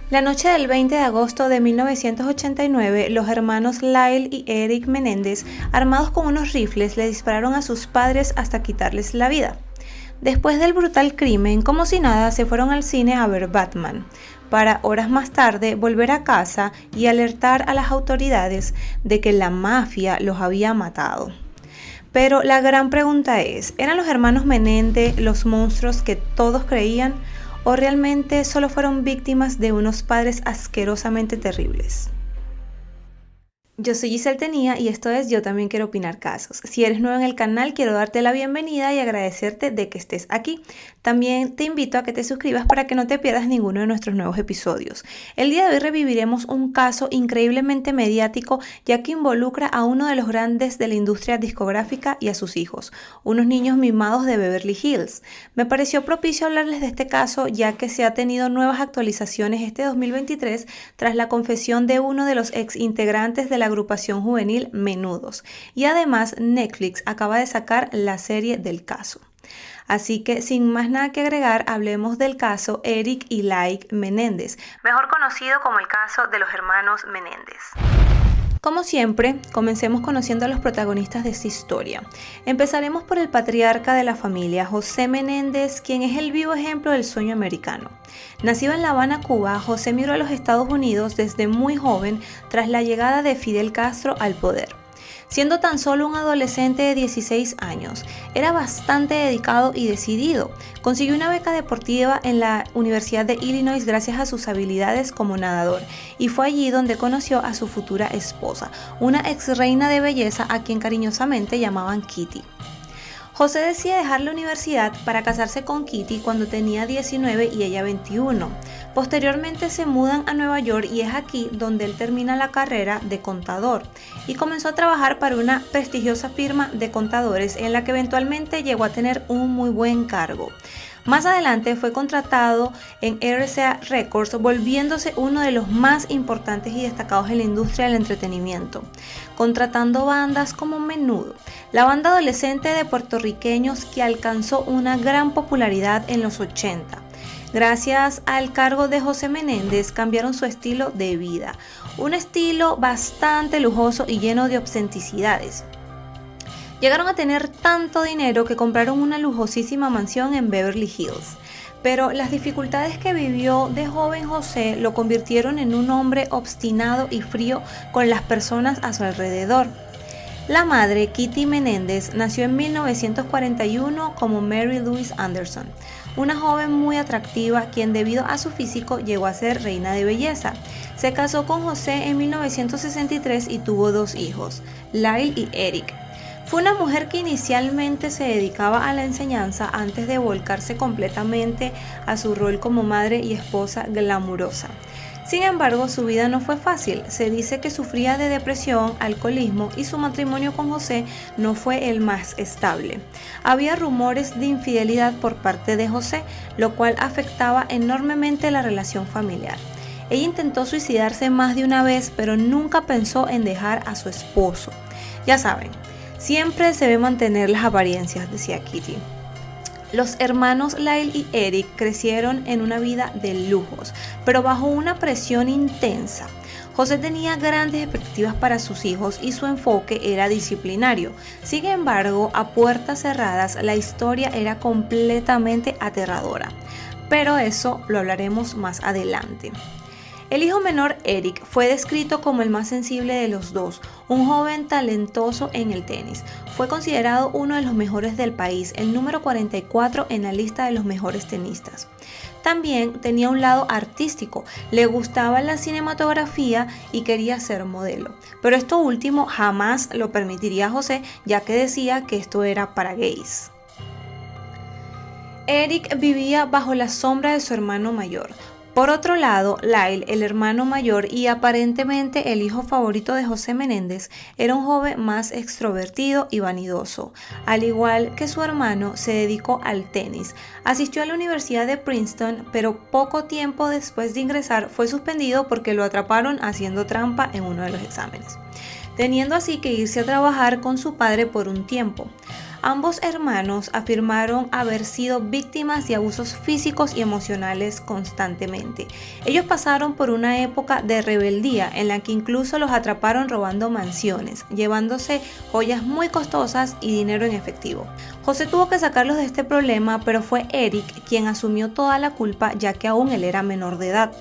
La noche del 20 de agosto de 1989, los hermanos Lyle y Eric Menéndez, armados con unos rifles, le dispararon a sus padres hasta quitarles la vida. Después del brutal crimen, como si nada, se fueron al cine a ver Batman, para horas más tarde volver a casa y alertar a las autoridades de que la mafia los había matado. Pero la gran pregunta es, ¿eran los hermanos Menéndez los monstruos que todos creían o realmente solo fueron víctimas de unos padres asquerosamente terribles? Yo soy Giselle Tenía y esto es Yo También Quiero Opinar Casos. Si eres nuevo en el canal, quiero darte la bienvenida y agradecerte de que estés aquí. También te invito a que te suscribas para que no te pierdas ninguno de nuestros nuevos episodios. El día de hoy reviviremos un caso increíblemente mediático, ya que involucra a uno de los grandes de la industria discográfica y a sus hijos, unos niños mimados de Beverly Hills. Me pareció propicio hablarles de este caso, ya que se ha tenido nuevas actualizaciones este 2023 tras la confesión de uno de los ex integrantes de la agrupación juvenil Menudos, y además Netflix acaba de sacar la serie del caso. Así que sin más nada que agregar, hablemos del caso Eric y Lyle Menéndez, mejor conocido como el caso de los hermanos Menéndez. Como siempre, comencemos conociendo a los protagonistas de esta historia. Empezaremos por el patriarca de la familia, José Menéndez, quien es el vivo ejemplo del sueño americano. Nacido en La Habana, Cuba, José migró a los Estados Unidos desde muy joven tras la llegada de Fidel Castro al poder. Siendo tan solo un adolescente de 16 años, era bastante dedicado y decidido. Consiguió una beca deportiva en la Universidad de Illinois gracias a sus habilidades como nadador, y fue allí donde conoció a su futura esposa, una ex reina de belleza a quien cariñosamente llamaban Kitty. José decide dejar la universidad para casarse con Kitty cuando tenía 19 y ella 21. Posteriormente se mudan a Nueva York y es aquí donde él termina la carrera de contador y comenzó a trabajar para una prestigiosa firma de contadores en la que eventualmente llegó a tener un muy buen cargo. Más adelante fue contratado en RCA Records, volviéndose uno de los más importantes y destacados en la industria del entretenimiento, contratando bandas como Menudo, la banda adolescente de puertorriqueños que alcanzó una gran popularidad en los 80. Gracias al cargo de José Menéndez cambiaron su estilo de vida, un estilo bastante lujoso y lleno de obscenicidades. Llegaron a tener tanto dinero que compraron una lujosísima mansión en Beverly Hills. Pero las dificultades que vivió de joven José lo convirtieron en un hombre obstinado y frío con las personas a su alrededor. La madre, Kitty Menéndez, nació en 1941 como Mary Louise Anderson, una joven muy atractiva quien debido a su físico llegó a ser reina de belleza. Se casó con José en 1963 y tuvo 2 hijos, Lyle y Eric. Fue una mujer que inicialmente se dedicaba a la enseñanza antes de volcarse completamente a su rol como madre y esposa glamurosa. Sin embargo, su vida no fue fácil. Se dice que sufría de depresión, alcoholismo y su matrimonio con José no fue el más estable. Había rumores de infidelidad por parte de José, lo cual afectaba enormemente la relación familiar. Ella intentó suicidarse más de una vez, pero nunca pensó en dejar a su esposo. Ya saben, siempre se debe mantener las apariencias, decía Kitty. Los hermanos Lyle y Eric crecieron en una vida de lujos, pero bajo una presión intensa. José tenía grandes expectativas para sus hijos y su enfoque era disciplinario. Sin embargo, a puertas cerradas, la historia era completamente aterradora. Pero eso lo hablaremos más adelante. El hijo menor, Eric, fue descrito como el más sensible de los dos, un joven talentoso en el tenis. Fue considerado uno de los mejores del país, el número 44 en la lista de los mejores tenistas. También tenía un lado artístico, le gustaba la cinematografía y quería ser modelo. Pero esto último jamás lo permitiría José, ya que decía que esto era para gays. Eric vivía bajo la sombra de su hermano mayor. Por otro lado, Lyle, el hermano mayor y aparentemente el hijo favorito de José Menéndez, era un joven más extrovertido y vanidoso. Al igual que su hermano, se dedicó al tenis. Asistió a la Universidad de Princeton, pero poco tiempo después de ingresar fue suspendido porque lo atraparon haciendo trampa en uno de los exámenes. teniendo así que irse a trabajar con su padre por un tiempo. Ambos hermanos afirmaron haber sido víctimas de abusos físicos y emocionales constantemente. Ellos pasaron por una época de rebeldía en la que incluso los atraparon robando mansiones, llevándose joyas muy costosas y dinero en efectivo. José tuvo que sacarlos de este problema, pero fue Eric quien asumió toda la culpa, ya que aún él era menor de edad.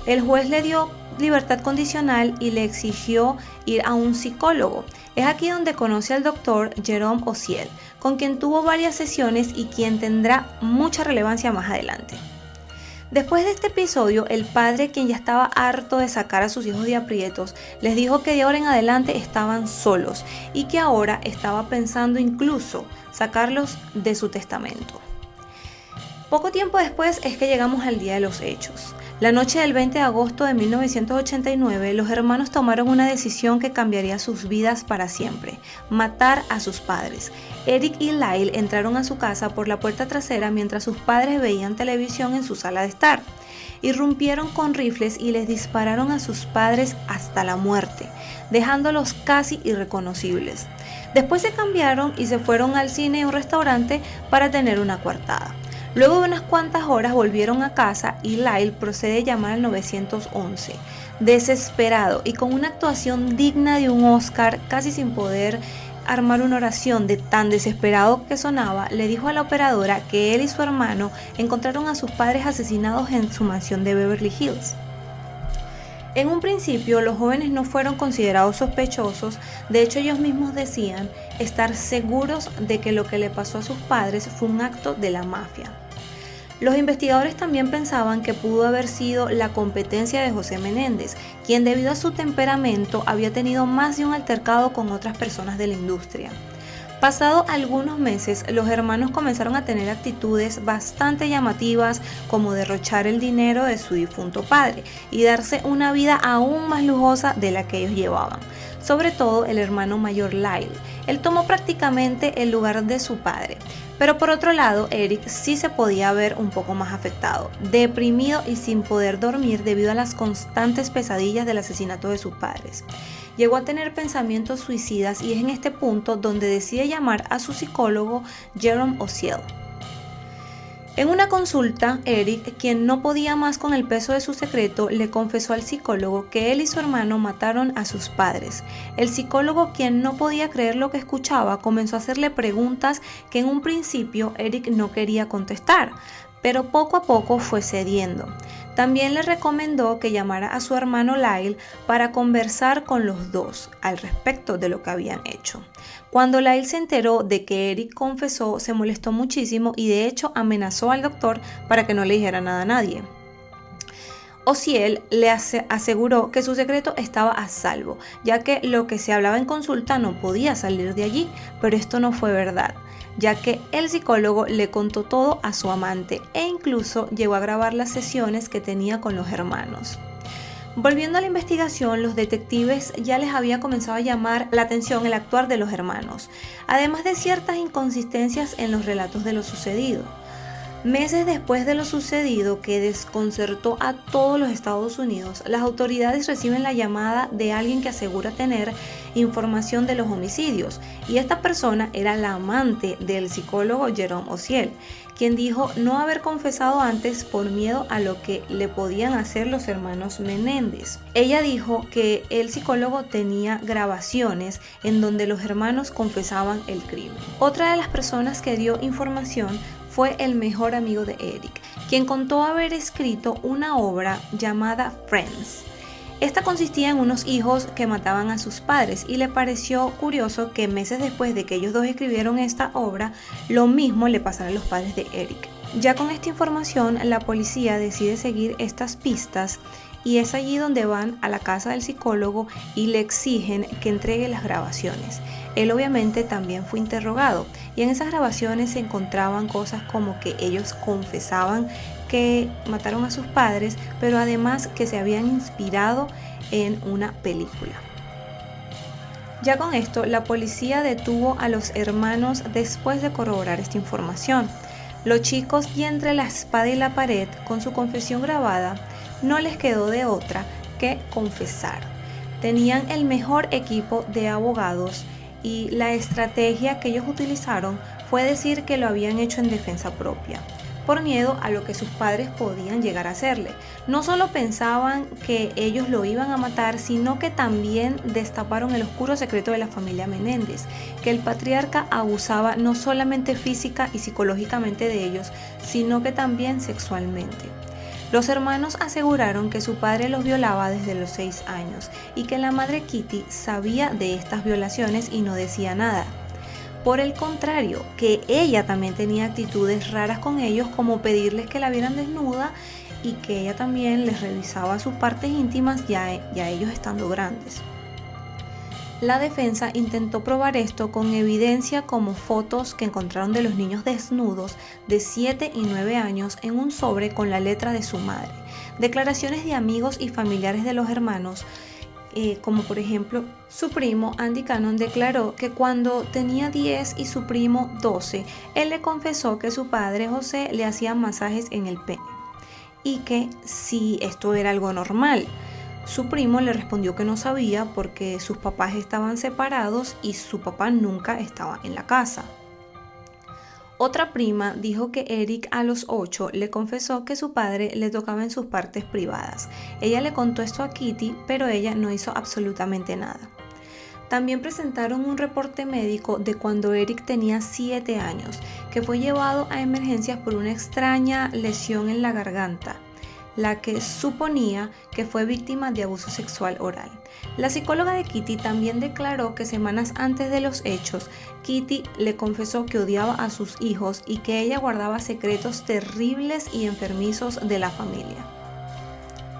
El juez le dio libertad condicional y le exigió ir a un psicólogo. Es aquí donde conoce al doctor Jerome Osiel, con quien tuvo varias sesiones y quien tendrá mucha relevancia más adelante. Después de este episodio, el padre, quien ya estaba harto de sacar a sus hijos de aprietos, les dijo que de ahora en adelante estaban solos y que ahora estaba pensando incluso sacarlos de su testamento. Poco tiempo después es que llegamos al día de los hechos. La noche del 20 de agosto de 1989, los hermanos tomaron una decisión que cambiaría sus vidas para siempre: matar a sus padres. Eric y Lyle entraron a su casa por la puerta trasera mientras sus padres veían televisión en su sala de estar. Irrumpieron con rifles y les dispararon a sus padres hasta la muerte, dejándolos casi irreconocibles. Después se cambiaron y se fueron al cine y un restaurante para tener una coartada. Luego de unas cuantas horas volvieron a casa y Lyle procede a llamar al 911. Desesperado y con una actuación digna de un Oscar, casi sin poder armar una oración de tan desesperado que sonaba, le dijo a la operadora que él y su hermano encontraron a sus padres asesinados en su mansión de Beverly Hills. En un principio, los jóvenes no fueron considerados sospechosos. De hecho, ellos mismos decían estar seguros de que lo que le pasó a sus padres fue un acto de la mafia. Los investigadores también pensaban que pudo haber sido la competencia de José Menéndez, quien debido a su temperamento había tenido más de un altercado con otras personas de la industria. Pasado algunos meses, los hermanos comenzaron a tener actitudes bastante llamativas, como derrochar el dinero de su difunto padre y darse una vida aún más lujosa de la que ellos llevaban. Sobre todo el hermano mayor Lyle. Él tomó prácticamente el lugar de su padre. Pero por otro lado, Eric sí se podía ver un poco más afectado, deprimido y sin poder dormir debido a las constantes pesadillas del asesinato de sus padres. Llegó a tener pensamientos suicidas y es en este punto donde decide llamar a su psicólogo Jerome Osiel. En una consulta, Eric, quien no podía más con el peso de su secreto, le confesó al psicólogo que él y su hermano mataron a sus padres. El psicólogo, quien no podía creer lo que escuchaba, comenzó a hacerle preguntas que en un principio Eric no quería contestar, pero poco a poco fue cediendo. También le recomendó que llamara a su hermano Lyle para conversar con los dos al respecto de lo que habían hecho. Cuando Lyle se enteró de que Eric confesó, se molestó muchísimo y de hecho amenazó al doctor para que no le dijera nada a nadie. Osiel le aseguró que su secreto estaba a salvo, ya que lo que se hablaba en consulta no podía salir de allí, pero esto no fue verdad, ya que el psicólogo le contó todo a su amante e incluso llegó a grabar las sesiones que tenía con los hermanos. Volviendo a la investigación, los detectives ya les había comenzado a llamar la atención el actuar de los hermanos, además de ciertas inconsistencias en los relatos de lo sucedido. Meses después de lo sucedido, que desconcertó a todos los Estados Unidos, las autoridades reciben la llamada de alguien que asegura tener información de los homicidios, y esta persona era la amante del psicólogo Jerome Osiel, quien dijo no haber confesado antes por miedo a lo que le podían hacer los hermanos Menéndez. Ella dijo que el psicólogo tenía grabaciones en donde los hermanos confesaban el crimen. Otra de las personas que dio información fue el mejor amigo de Eric, quien contó haber escrito una obra llamada Friends. Esta consistía en unos hijos que mataban a sus padres y le pareció curioso que meses después de que ellos dos escribieron esta obra, lo mismo le pasara a los padres de Eric. Ya con esta información, la policía decide seguir estas pistas y es allí donde van a la casa del psicólogo y le exigen que entregue las grabaciones. Él obviamente también fue interrogado y en esas grabaciones se encontraban cosas como que ellos confesaban que mataron a sus padres, pero además que se habían inspirado en una película. Ya con esto, la policía detuvo a los hermanos después de corroborar esta información. Los chicos, y entre la espada y la pared, con su confesión grabada, no les quedó de otra que confesar. Tenían el mejor equipo de abogados y la estrategia que ellos utilizaron fue decir que lo habían hecho en defensa propia, por miedo a lo que sus padres podían llegar a hacerle. No solo pensaban que ellos lo iban a matar, sino que también destaparon el oscuro secreto de la familia Menéndez, que el patriarca abusaba no solamente física y psicológicamente de ellos, sino que también sexualmente. Los hermanos aseguraron que su padre los violaba desde los 6 años y que la madre Kitty sabía de estas violaciones y no decía nada. Por el contrario, que ella también tenía actitudes raras con ellos, como pedirles que la vieran desnuda y que ella también les revisaba sus partes íntimas ya ellos estando grandes. La defensa intentó probar esto con evidencia como fotos que encontraron de los niños desnudos de 7 y 9 años en un sobre con la letra de su madre, declaraciones de amigos y familiares de los hermanos, como por ejemplo su primo Andy Cannon declaró que cuando tenía 10 y su primo 12, él le confesó que su padre José le hacía masajes en el pene y que si esto era algo normal. Su primo le respondió que no sabía porque sus papás estaban separados y su papá nunca estaba en la casa. Otra prima dijo que Eric a los 8 le confesó que su padre le tocaba en sus partes privadas. Ella le contó esto a Kitty, pero ella no hizo absolutamente nada. También presentaron un reporte médico de cuando Eric tenía 7 años, que fue llevado a emergencias por una extraña lesión en la garganta, la que suponía que fue víctima de abuso sexual oral. La psicóloga de Kitty también declaró que semanas antes de los hechos, Kitty le confesó que odiaba a sus hijos y que ella guardaba secretos terribles y enfermizos de la familia.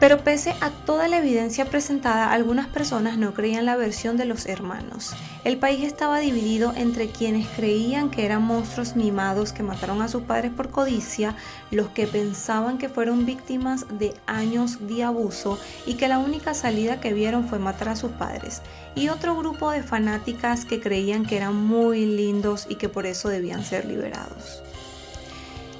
Pero pese a toda la evidencia presentada, algunas personas no creían la versión de los hermanos. El país estaba dividido entre quienes creían que eran monstruos mimados que mataron a sus padres por codicia, los que pensaban que fueron víctimas de años de abuso y que la única salida que vieron fue matar a sus padres, y otro grupo de fanáticas que creían que eran muy lindos y que por eso debían ser liberados.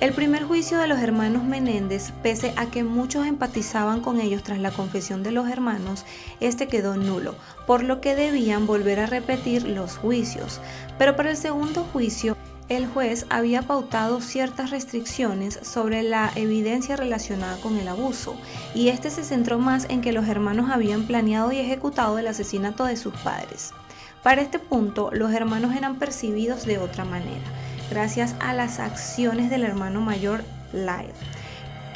El primer juicio de los hermanos Menéndez, pese a que muchos empatizaban con ellos tras la confesión de los hermanos, este quedó nulo, por lo que debían volver a repetir los juicios. Pero para el segundo juicio, el juez había pautado ciertas restricciones sobre la evidencia relacionada con el abuso, y este se centró más en que los hermanos habían planeado y ejecutado el asesinato de sus padres. Para este punto, los hermanos eran percibidos de otra manera, gracias a las acciones del hermano mayor Lyle,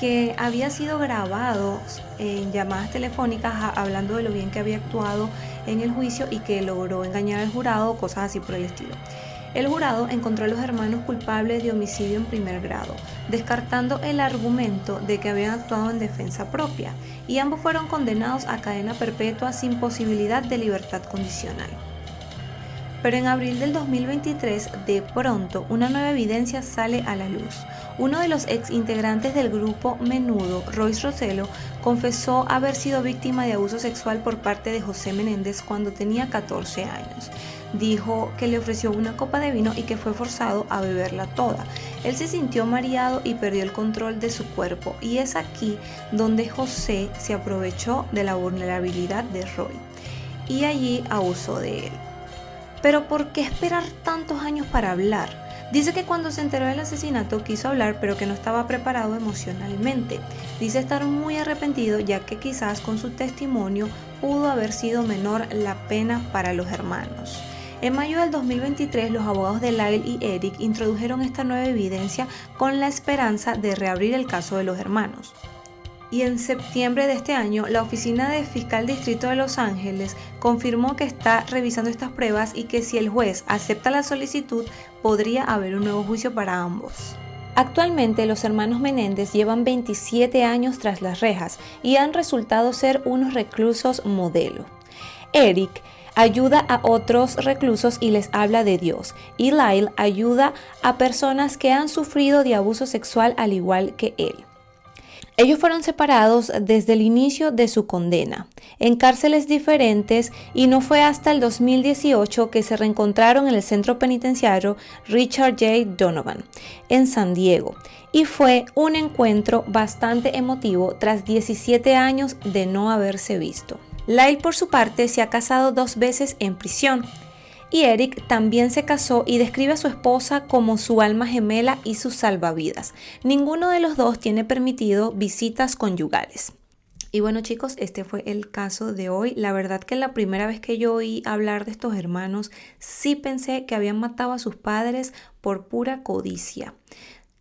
que había sido grabado en llamadas telefónicas hablando de lo bien que había actuado en el juicio y que logró engañar al jurado, cosas así por el estilo. El jurado encontró a los hermanos culpables de homicidio en primer grado, descartando el argumento de que habían actuado en defensa propia, y ambos fueron condenados a cadena perpetua sin posibilidad de libertad condicional. Pero en abril del 2023, de pronto, una nueva evidencia sale a la luz. Uno de los ex integrantes del grupo Menudo, Royce Rossello, confesó haber sido víctima de abuso sexual por parte de José Menéndez cuando tenía 14 años. Dijo que le ofreció una copa de vino y que fue forzado a beberla toda. Él se sintió mareado y perdió el control de su cuerpo, y es aquí donde José se aprovechó de la vulnerabilidad de Roy y allí abusó de él. Pero ¿por qué esperar tantos años para hablar? Dice que cuando se enteró del asesinato quiso hablar, pero que no estaba preparado emocionalmente. Dice estar muy arrepentido, ya que quizás con su testimonio pudo haber sido menor la pena para los hermanos. En mayo del 2023, los abogados de Lyle y Eric introdujeron esta nueva evidencia con la esperanza de reabrir el caso de los hermanos. Y en septiembre de este año, la Oficina de Fiscal Distrito de Los Ángeles confirmó que está revisando estas pruebas y que si el juez acepta la solicitud, podría haber un nuevo juicio para ambos. Actualmente, los hermanos Menéndez llevan 27 años tras las rejas y han resultado ser unos reclusos modelo. Eric ayuda a otros reclusos y les habla de Dios, y Lyle ayuda a personas que han sufrido de abuso sexual al igual que él. Ellos fueron separados desde el inicio de su condena, en cárceles diferentes, y no fue hasta el 2018 que se reencontraron en el centro penitenciario Richard J. Donovan, en San Diego, y fue un encuentro bastante emotivo tras 17 años de no haberse visto. Lyle, por su parte, se ha casado 2 veces en prisión. Y Eric también se casó y describe a su esposa como su alma gemela y su salvavidas. Ninguno de los dos tiene permitido visitas conyugales. Y bueno, chicos, este fue el caso de hoy. La verdad que la primera vez que yo oí hablar de estos hermanos, sí pensé que habían matado a sus padres por pura codicia,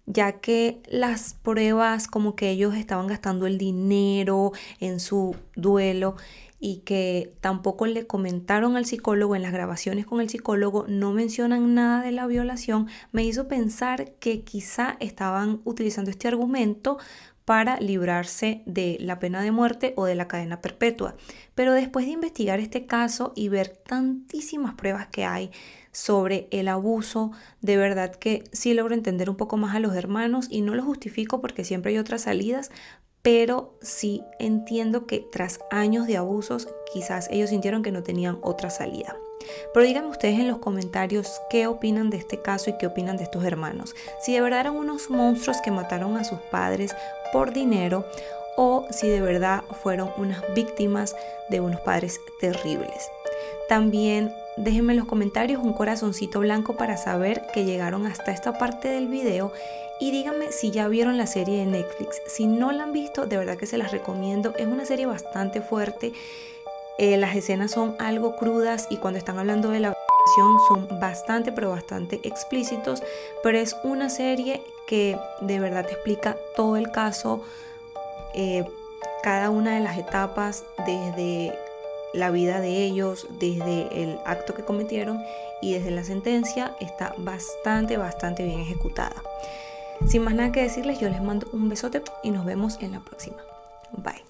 ya que las pruebas como que ellos estaban gastando el dinero en su duelo y que tampoco le comentaron al psicólogo, en las grabaciones con el psicólogo no mencionan nada de la violación, me hizo pensar que quizá estaban utilizando este argumento para librarse de la pena de muerte o de la cadena perpetua. Pero después de investigar este caso y ver tantísimas pruebas que hay sobre el abuso, de verdad que sí logro entender un poco más a los hermanos y no lo justifico porque siempre hay otras salidas, pero sí entiendo que tras años de abusos quizás ellos sintieron que no tenían otra salida. Pero díganme ustedes en los comentarios qué opinan de este caso y qué opinan de estos hermanos. Si de verdad eran unos monstruos que mataron a sus padres por dinero o si de verdad fueron unas víctimas de unos padres terribles. También déjenme en los comentarios un corazoncito blanco para saber que llegaron hasta esta parte del video y díganme si ya vieron la serie de Netflix. Si no la han visto, de verdad que se las recomiendo. Es una serie bastante fuerte. Las escenas son algo crudas y cuando están hablando de la violación son bastante, pero bastante explícitos. Pero es una serie que de verdad te explica todo el caso, cada una de las etapas desde la vida de ellos, desde el acto que cometieron y desde la sentencia. Está bastante bien ejecutada. Sin más nada que decirles, yo les mando un besote y nos vemos en la próxima. Bye.